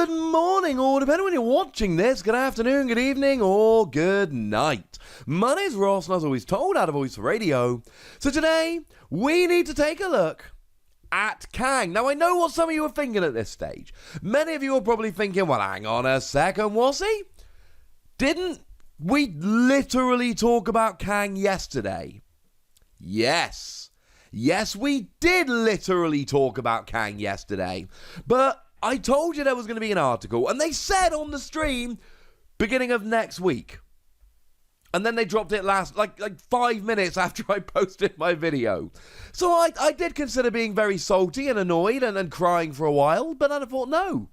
Good morning, or depending when you're watching this, good afternoon, good evening, or good night. My name's Ross, and as always told, out of Voice for Radio. So today, we need to take a look at Kang. Now, I know what some of you are thinking at this stage. Many of you are probably thinking, well, hang on a second, Wossy? Didn't we literally talk about Kang yesterday? Yes. Yes, we did literally talk about Kang yesterday. But I told you there was going to be an article, and they said on the stream, beginning of next week. And then they dropped it like 5 minutes after I posted my video. So I did consider being very salty and annoyed and crying for a while, but then I thought, no.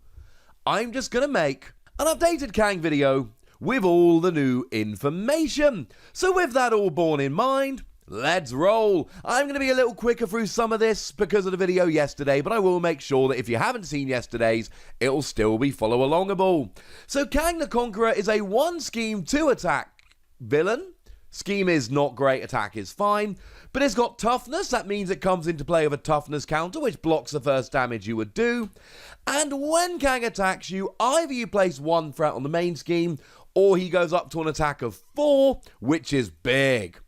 I'm just going to make an updated Kang video with all the new information. So with that all borne in mind, let's roll. I'm going to be a little quicker through some of this because of the video yesterday, but I will make sure that if you haven't seen yesterday's, it'll still be follow-alongable. So Kang the Conqueror is a 1-scheme, 2-attack villain. Scheme is not great, attack is fine, but it's got toughness. That means it comes into play with a toughness counter, which blocks the first damage you would do. And when Kang attacks you, either you place 1 threat on the main scheme, or he goes up to an attack of 4, which is big.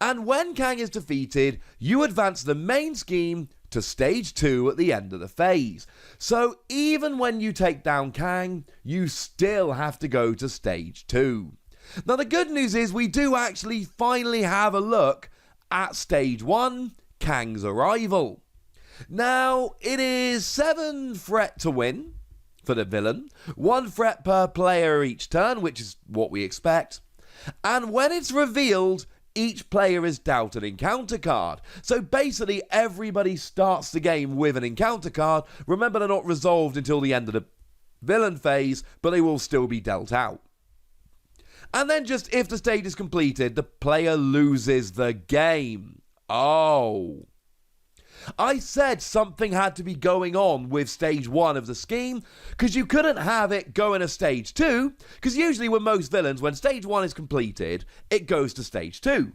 And when Kang is defeated, you advance the main scheme to stage 2 at the end of the phase. So even when you take down Kang, you still have to go to stage 2. Now the good news is we do actually finally have a look at stage 1, Kang's arrival. Now it is 7 threat to win for the villain, 1 threat per player each turn, which is what we expect. And when it's revealed, each player is dealt an encounter card. So basically everybody starts the game with an encounter card. Remember, they're not resolved until the end of the villain phase, but they will still be dealt out. And then just if the stage is completed, the player loses the game. Oh. I said something had to be going on with stage 1 of the scheme, because you couldn't have it go into stage 2, because usually with most villains, when stage 1 is completed, it goes to stage 2.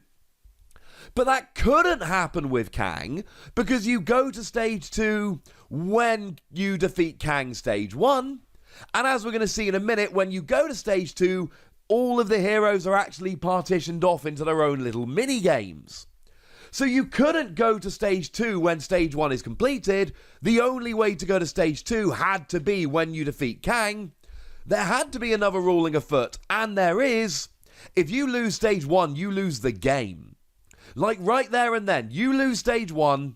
But that couldn't happen with Kang, because you go to stage 2 when you defeat Kang stage 1, and as we're going to see in a minute, when you go to stage 2, all of the heroes are actually partitioned off into their own little mini-games. So you couldn't go to stage 2 when stage 1 is completed. The only way to go to stage 2 had to be when you defeat Kang. There had to be another ruling afoot, and there is. If you lose stage 1, you lose the game. Like right there and then, you lose stage 1,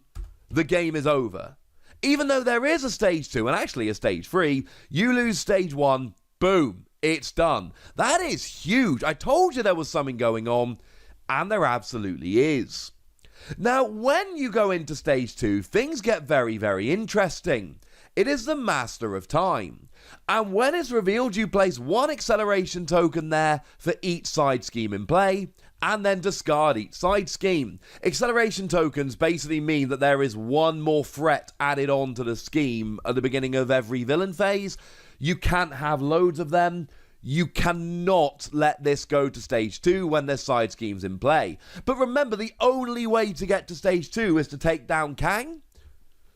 the game is over. Even though there is a stage 2 and actually a stage 3, you lose stage 1, boom, it's done. That is huge. I told you there was something going on, and there absolutely is. Now, when you go into stage 2, things get very, very interesting. It is the Master of Time. And when it's revealed, you place 1 acceleration token there for each side scheme in play, and then discard each side scheme. Acceleration tokens basically mean that there is 1 more threat added on to the scheme at the beginning of every villain phase. You can't have loads of them. You cannot let this go to stage 2 when there's side schemes in play. But remember, the only way to get to stage 2 is to take down Kang.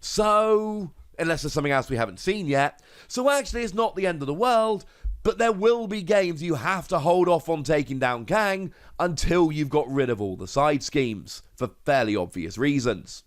So, unless there's something else we haven't seen yet. So actually, it's not the end of the world, but there will be games you have to hold off on taking down Kang until you've got rid of all the side schemes, for fairly obvious reasons.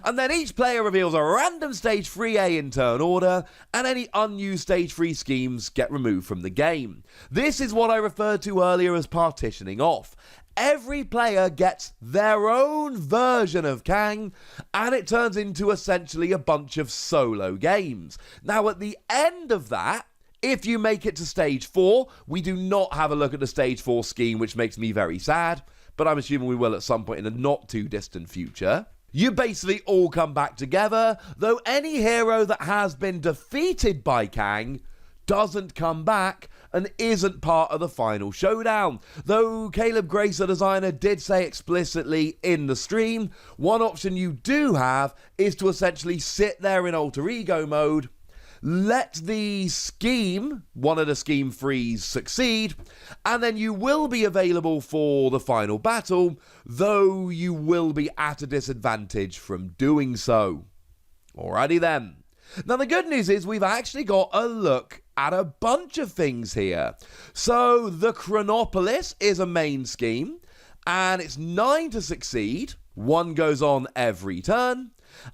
And then each player reveals a random stage 3A in turn order, and any unused stage 3 schemes get removed from the game. This is what I referred to earlier as partitioning off. Every player gets their own version of Kang, and it turns into essentially a bunch of solo games. Now at the end of that, if you make it to stage 4, we do not have a look at the stage 4 scheme, which makes me very sad, but I'm assuming we will at some point in the not too distant future. You basically all come back together, though any hero that has been defeated by Kang doesn't come back and isn't part of the final showdown. Though Caleb Grace, the designer, did say explicitly in the stream, one option you do have is to essentially sit there in alter ego mode, let the scheme, one of the scheme threes, succeed, and then you will be available for the final battle, though you will be at a disadvantage from doing so. Alrighty then. Now the good news is we've actually got a look at a bunch of things here. So the Chronopolis is a main scheme, and it's 9 to succeed. 1 goes on every turn.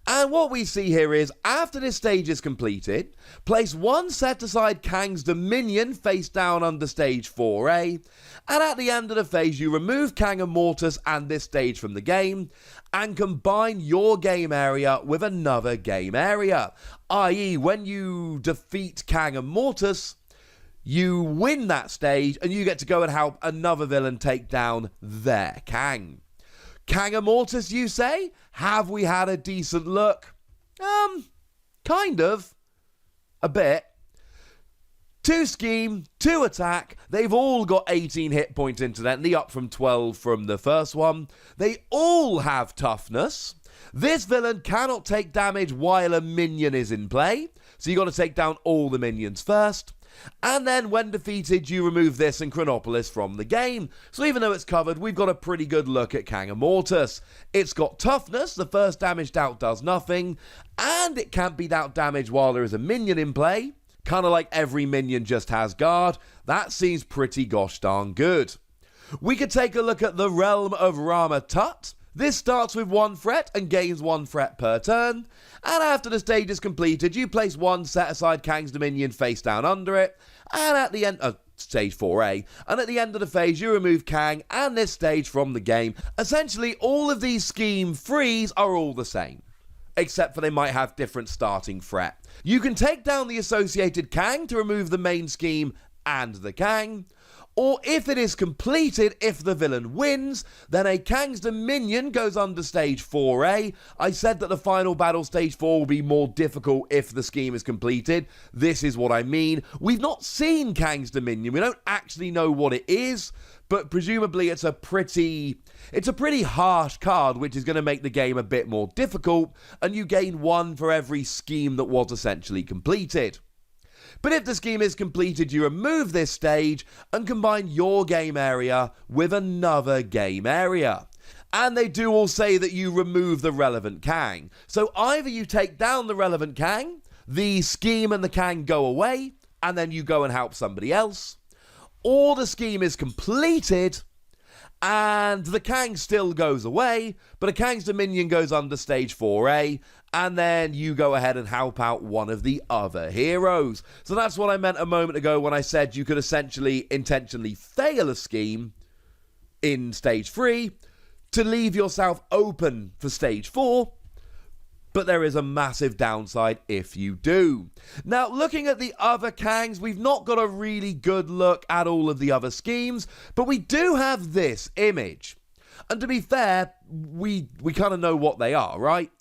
And what we see here is, after this stage is completed, place 1 set aside Kang's Dominion face down under stage 4A, and at the end of the phase you remove Kang and Mortis and this stage from the game, and combine your game area with another game area. I.e., when you defeat Kang and Mortis, you win that stage and you get to go and help another villain take down their Kang. Kang and Mortis, you say? Have we had a decent look? Kind of. A bit. 2 scheme, 2 attack. They've all got 18 hit points incidentally, up from 12 from the first one. They all have toughness. This villain cannot take damage while a minion is in play, so you got to take down all the minions first. And then when defeated, you remove this and Chronopolis from the game. So even though it's covered, we've got a pretty good look at Kang and Mortis. It's got toughness, the first damaged out does nothing, and it can't be out damaged while there is a minion in play. Kind of like every minion just has guard. That seems pretty gosh darn good. We could take a look at the Realm of Rama Tut. This starts with 1 threat and gains 1 threat per turn, and after the stage is completed, you place 1 set aside Kang's Dominion face down under it, and at the end of stage 4A, and at the end of the phase, you remove Kang and this stage from the game. Essentially, all of these scheme 3s are all the same, except for they might have different starting threat. You can take down the associated Kang to remove the main scheme and the Kang, or if it is completed, if the villain wins, then a Kang's Dominion goes under stage 4A. I said that the final battle, stage 4, will be more difficult if the scheme is completed. This is what I mean. We've not seen Kang's Dominion. We don't actually know what it is, but presumably it's a pretty harsh card, which is going to make the game a bit more difficult, and you gain 1 for every scheme that was essentially completed. But if the scheme is completed, you remove this stage and combine your game area with another game area. And they do all say that you remove the relevant Kang. So either you take down the relevant Kang, the scheme and the Kang go away, and then you go and help somebody else, or the scheme is completed and the Kang still goes away, but a Kang's Dominion goes under stage 4A, and then you go ahead and help out one of the other heroes. So that's what I meant a moment ago when I said you could essentially intentionally fail a scheme in stage 3 to leave yourself open for stage 4, but there is a massive downside if you do. Now, looking at the other Kangs, we've not got a really good look at all of the other schemes, but we do have this image. And to be fair, we kind of know what they are, right?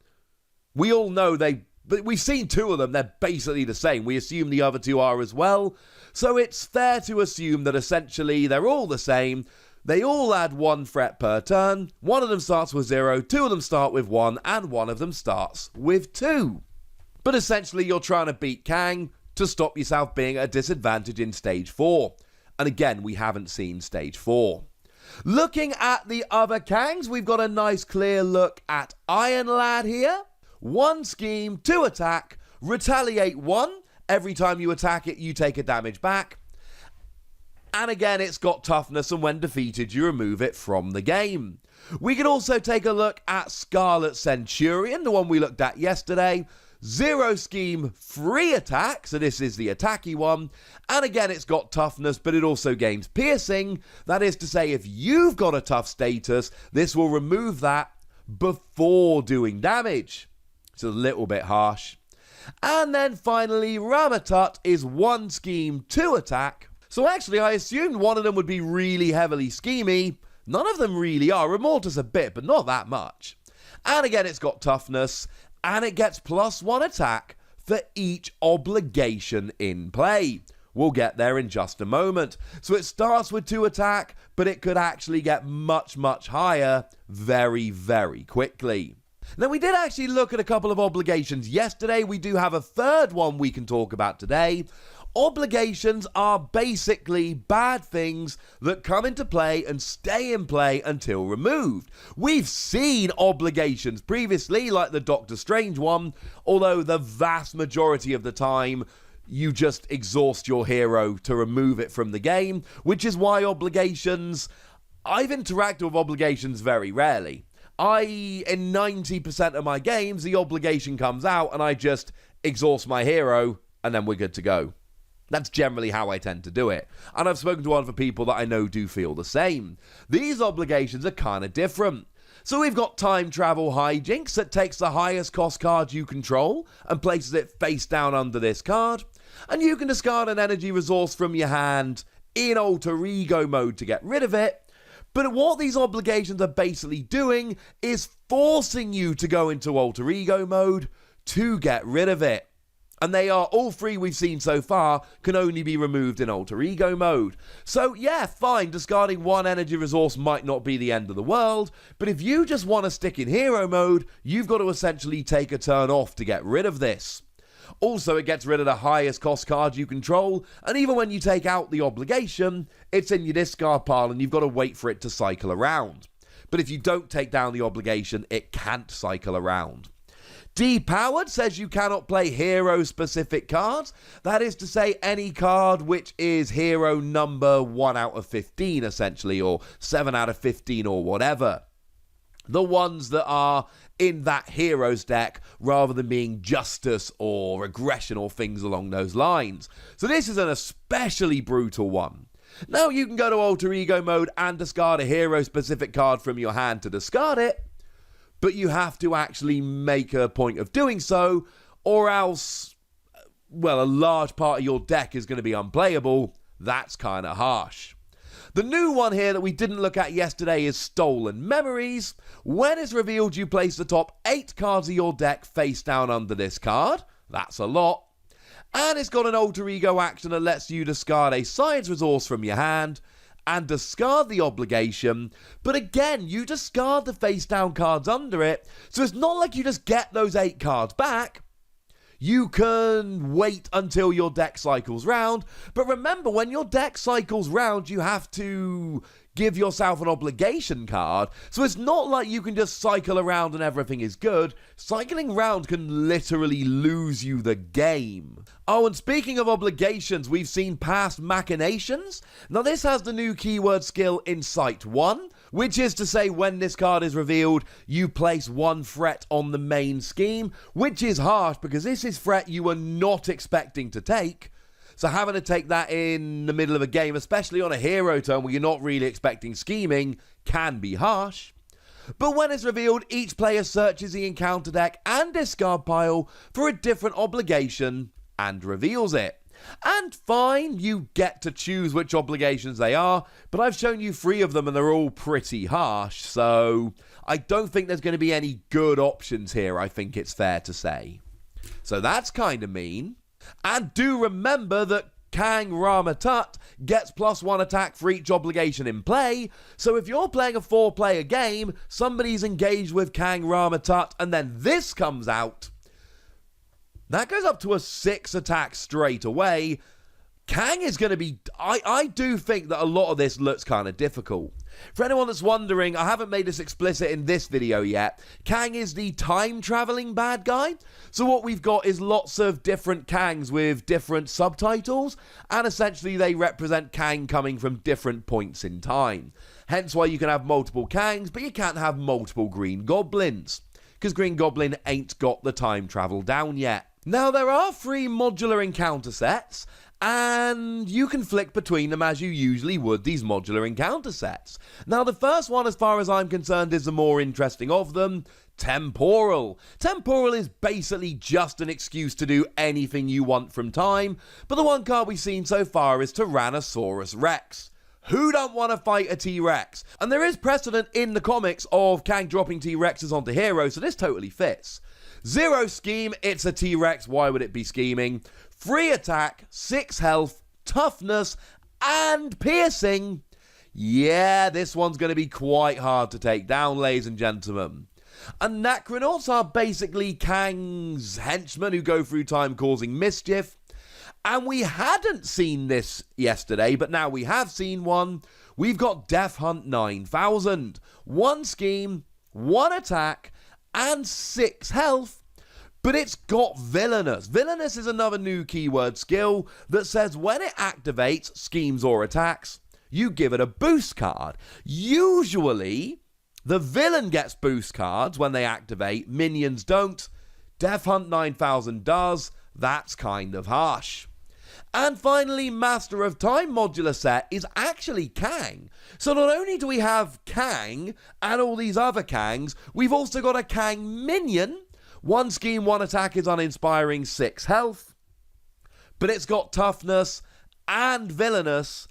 We all know but we've seen 2 of them, they're basically the same. We assume the other 2 are as well. So it's fair to assume that essentially they're all the same. They all add 1 threat per turn. 1 of them starts with 0, 2 of them start with 1, and 1 of them starts with 2. But essentially, you're trying to beat Kang to stop yourself being at a disadvantage in stage 4. And again, we haven't seen stage 4. Looking at the other Kangs, we've got a nice clear look at Iron Lad here. 1 scheme, 2 attack, retaliate 1. Every time you attack it, you take a damage back. And again, it's got toughness, and when defeated, you remove it from the game. We can also take a look at Scarlet Centurion, the one we looked at yesterday. 0 scheme, 3 attack, so this is the attacky one. And again, it's got toughness, but it also gains piercing. That is to say, if you've got a tough status, this will remove that before doing damage. It's a little bit harsh. And then finally, Ramatut is 1 scheme, 2 attack. So actually, I assumed one of them would be really heavily schemy. None of them really are. Remortis a bit, but not that much. And again, it's got toughness, and it gets +1 attack for each obligation in play. We'll get there in just a moment. So it starts with 2 attack, but it could actually get much, much higher very, very quickly. Now, we did actually look at a couple of obligations yesterday. We do have a third one we can talk about today. Obligations are basically bad things that come into play and stay in play until removed. We've seen obligations previously, like the Doctor Strange one, although the vast majority of the time, you just exhaust your hero to remove it from the game, which is why obligations... I've interacted with obligations very rarely. In 90% of my games, the obligation comes out and I just exhaust my hero and then we're good to go. That's generally how I tend to do it. And I've spoken to other people that I know do feel the same. These obligations are kind of different. So we've got time travel hijinks that takes the highest cost card you control and places it face down under this card. And you can discard an energy resource from your hand in alter ego mode to get rid of it. But what these obligations are basically doing is forcing you to go into alter ego mode to get rid of it. And they are, all three we've seen so far, can only be removed in alter ego mode. So yeah, fine, discarding one energy resource might not be the end of the world, but if you just want to stick in hero mode, you've got to essentially take a turn off to get rid of this. Also, it gets rid of the highest cost card you control, and even when you take out the obligation, it's in your discard pile and you've got to wait for it to cycle around. But if you don't take down the obligation, it can't cycle around. Depowered says you cannot play hero-specific cards. That is to say, any card which is hero number 1 out of 15, essentially, or 7 out of 15, or whatever. The ones that are in that hero's deck, rather than being justice or aggression or things along those lines. So this is an especially brutal one. Now you can go to alter ego mode and discard a hero-specific card from your hand to discard it, but you have to actually make a point of doing so, or else, well, a large part of your deck is going to be unplayable. That's kind of harsh. The new one here that we didn't look at yesterday is Stolen Memories. When it's revealed, you place the top 8 cards of your deck face down under this card. That's a lot. And it's got an alter ego action that lets you discard a science resource from your hand and discard the obligation, but again, you discard the face down cards under it, so it's not like you just get those 8 cards back. You can wait until your deck cycles round, but remember, when your deck cycles round, you have to give yourself an obligation card, so it's not like you can just cycle around and everything is good. Cycling round can literally lose you the game. Oh, and speaking of obligations, we've seen past machinations. Now this has the new keyword skill Insight 1, which is to say when this card is revealed, you place 1 threat on the main scheme, which is harsh because this is threat you are not expecting to take. So having to take that in the middle of a game, especially on a hero turn where you're not really expecting scheming, can be harsh. But when it's revealed, each player searches the encounter deck and discard pile for a different obligation and reveals it. And fine, you get to choose which obligations they are, but I've shown you 3 of them and they're all pretty harsh, so I don't think there's going to be any good options here, I think it's fair to say. So that's kind of mean. And do remember that Kang Tut gets +1 attack for each obligation in play, so if you're playing a 4-player game, somebody's engaged with Kang Tut, and then this comes out, that goes up to a 6 attack straight away. Kang is going to be... I do think that a lot of this looks kind of difficult. For anyone that's wondering, I haven't made this explicit in this video yet. Kang is the time-traveling bad guy. So what we've got is lots of different Kangs with different subtitles, and essentially they represent Kang coming from different points in time. Hence why you can have multiple Kangs, but you can't have multiple Green Goblins, because Green Goblin ain't got the time travel down yet. Now, there are 3 modular encounter sets, and you can flick between them as you usually would these modular encounter sets. Now, the first one, as far as I'm concerned, is the more interesting of them, Temporal. Temporal is basically just an excuse to do anything you want from time, but the one card we've seen so far is Tyrannosaurus Rex. Who don't want to fight a T-Rex? And there is precedent in the comics of Kang dropping T-Rexes onto heroes, so this totally fits. 0 scheme, it's a T-Rex, why would it be scheming? 3 attack, 6 health, toughness, and piercing. Yeah, this one's going to be quite hard to take down, ladies and gentlemen. And Necronauts are basically Kang's henchmen who go through time causing mischief. And we hadn't seen this yesterday, but now we have seen one. We've got Death Hunt 9000. 1 scheme, 1 attack, and 6 health. But it's got Villainous. Villainous is another new keyword skill that says when it activates schemes or attacks, you give it a boost card. Usually, the villain gets boost cards when they activate, minions don't. Death Hunt 9000 does. That's kind of harsh. And finally, Master of Time modular set is actually Kang. So not only do we have Kang and all these other Kangs, we've also got a Kang minion. 1 scheme, 1 attack is uninspiring, 6 health. But it's got toughness and villainous,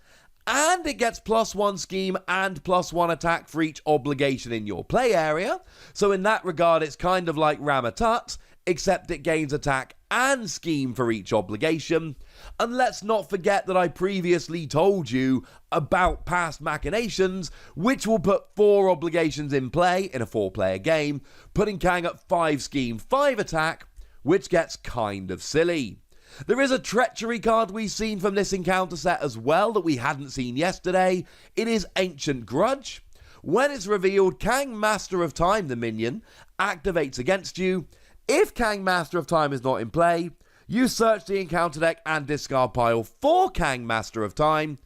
and it gets +1 scheme and +1 attack for each obligation in your play area. So in that regard, it's kind of like Ramatut, except it gains attack and scheme for each obligation. And let's not forget that I previously told you about past machinations, which will put 4 obligations in play in a 4-player game, putting Kang at 5 scheme, 5 attack, which gets kind of silly. There is a treachery card we've seen from this encounter set as well that we hadn't seen yesterday. It is Ancient Grudge. When it's revealed, Kang Master of Time, the minion, activates against you. If Kang Master of Time is not in play, you search the encounter deck and discard pile for Kang Master of Time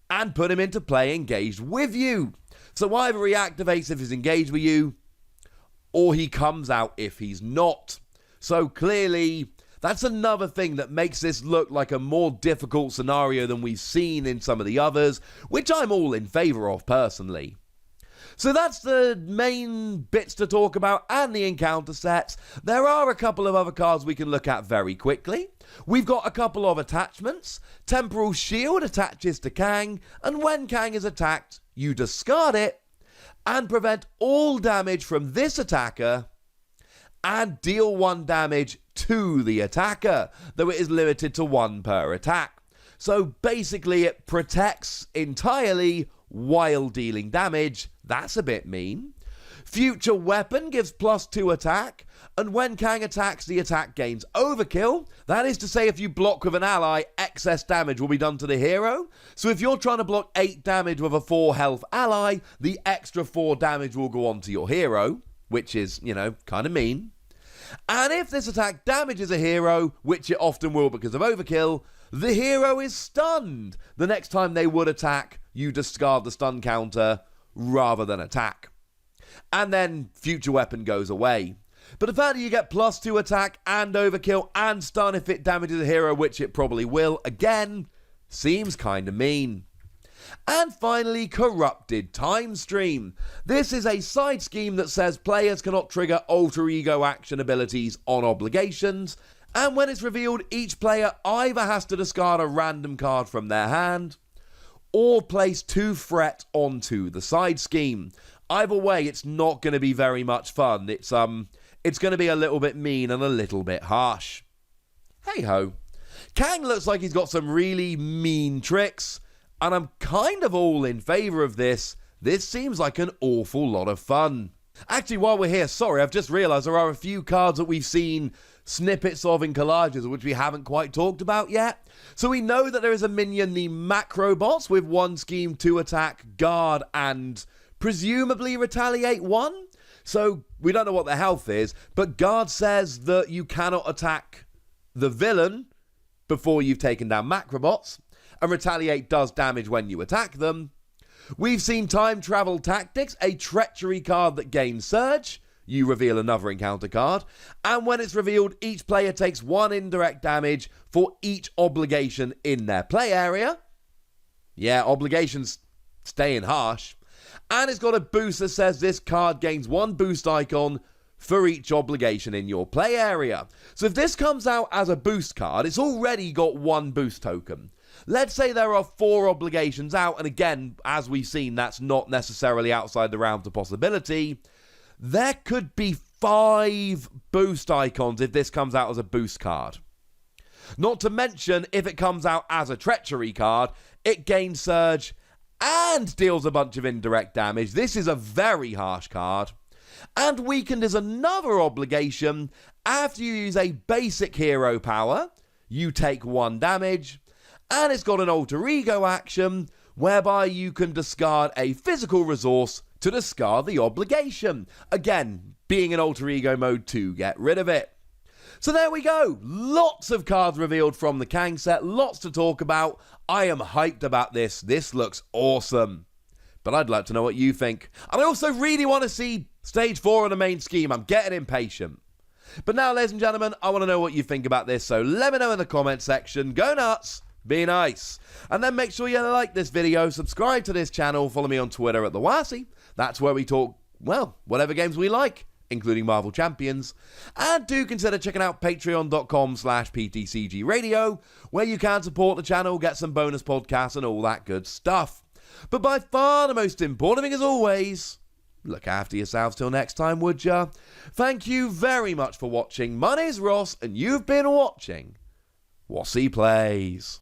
and put him into play engaged with you. So either he activates if he's engaged with you, or he comes out if he's not. So clearly, that's another thing that makes this look like a more difficult scenario than we've seen in some of the others, which I'm all in favour of personally. So that's the main bits to talk about and the encounter sets. There are a couple of other cards we can look at very quickly. We've got a couple of attachments. Temporal Shield attaches to Kang, and when Kang is attacked, you discard it and prevent all damage from this attacker and deal 1 damage to the attacker, though it is limited to 1 per attack. So basically it protects entirely while dealing damage. That's a bit mean. Future Weapon gives +2 attack, and when Kang attacks, the attack gains overkill. That is to say, if you block with an ally, excess damage will be done to the hero. So if you're trying to block 8 damage with a 4 health ally, the extra 4 damage will go on to your hero, which is, kind of mean. And if this attack damages a hero, which it often will because of overkill, the hero is stunned. The next time they would attack, you discard the stun counter rather than attack. And then Future Weapon goes away. But the fact that you get +2 attack and overkill and stun if it damages a hero, which it probably will, again, seems kinda mean. And finally, Corrupted Time Stream. This is a side scheme that says players cannot trigger alter ego action abilities on obligations, and when it's revealed, each player either has to discard a random card from their hand or place 2 threat onto the side scheme. Either way, it's not going to be very much fun. It's going to be a little bit mean and a little bit harsh. Hey ho. Kang looks like he's got some really mean tricks, and I'm kind of all in favour of this. This seems like an awful lot of fun. Actually, while we're here, sorry, I've just realised there are a few cards that we've seen snippets of in collages, which we haven't quite talked about yet. So we know that there is a minion, the Macrobots, with 1 scheme, 2 attack, guard, and presumably retaliate 1. So we don't know what the health is, but guard says that you cannot attack the villain before you've taken down Macrobots, and retaliate does damage when you attack them. We've seen Time Travel Tactics, a treachery card that gains Surge. You reveal another encounter card, and when it's revealed, each player takes 1 indirect damage for each obligation in their play area. Yeah, obligations staying harsh. And it's got a boost that says this card gains 1 boost icon for each obligation in your play area. So if this comes out as a boost card, it's already got 1 boost token. Let's say there are 4 obligations out, and again, as we've seen, that's not necessarily outside the realms of possibility. There could be 5 boost icons if this comes out as a boost card. Not to mention, if it comes out as a treachery card, it gains Surge and deals a bunch of indirect damage. This is a very harsh card. And Weakened is another obligation. After you use a basic hero power, you take 1 damage. And it's got an alter ego action, whereby you can discard a physical resource to discard the obligation. Again, being in alter ego mode to get rid of it. So there we go. Lots of cards revealed from the Kang set. Lots to talk about. I am hyped about this. This looks awesome. But I'd like to know what you think. And I also really want to see Stage 4 of the main scheme. I'm getting impatient. But now, ladies and gentlemen, I want to know what you think about this. So let me know in the comment section. Go nuts. Be nice. And then make sure you like this video, subscribe to this channel, follow me on Twitter at the Wossy. That's where we talk, well, whatever games we like, including Marvel Champions. And do consider checking out patreon.com/PTCG Radio, where you can support the channel, get some bonus podcasts and all that good stuff. But by far the most important thing as always, look after yourselves till next time, would ya? Thank you very much for watching. My name's Ross, and you've been watching Wossy Plays.